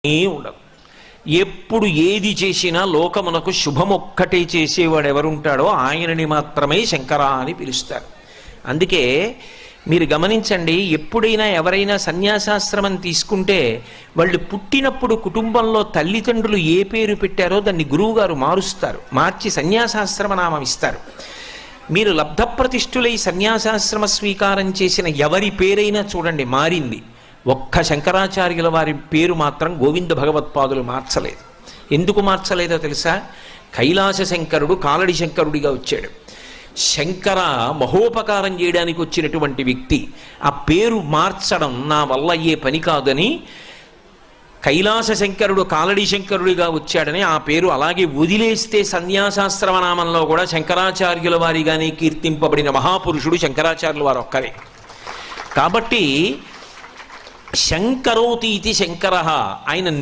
ఉండదు. ఎప్పుడు ఏది చేసినా లోకమునకు శుభమొక్కటే చేసేవాడు ఎవరుంటాడో ఆయనని మాత్రమే శంకర అని పిలుస్తారు. అందుకే మీరు గమనించండి, ఎప్పుడైనా ఎవరైనా సన్యాసాశ్రమం తీసుకుంటే వాళ్ళు పుట్టినప్పుడు కుటుంబంలో తల్లిదండ్రులు ఏ పేరు పెట్టారో దాన్ని గురువుగారు మారుస్తారు, మార్చి సన్యాసాశ్రమ నామం ఇస్తారు. మీరు లబ్ధప్రతిష్ఠులై సన్యాసాశ్రమ స్వీకారం చేసిన ఎవరి పేరైనా చూడండి మారింది. ఒక్క శంకరాచార్యుల వారి పేరు మాత్రం గోవింద భగవత్పాదులు మార్చలేదు. ఎందుకు మార్చలేదో తెలుసా? కైలాస శంకరుడు కాలడి శంకరుడిగా వచ్చాడు. శంకర మహోపకారం చేయడానికి వచ్చినటువంటి వ్యక్తి. ఆ పేరు మార్చడం నా వల్ల అయ్యే పని కాదని కైలాస శంకరుడు కాలడి శంకరుడిగా వచ్చాడని ఆ పేరు అలాగే వదిలేస్తే సన్యాసాశ్రమ నామంలో కూడా శంకరాచార్యుల వారిగానే కీర్తింపబడిన మహాపురుషుడు శంకరాచార్యుల వారు ఒక్కరే. కాబట్టి శంకరోతి ఇది శంకర, ఆయన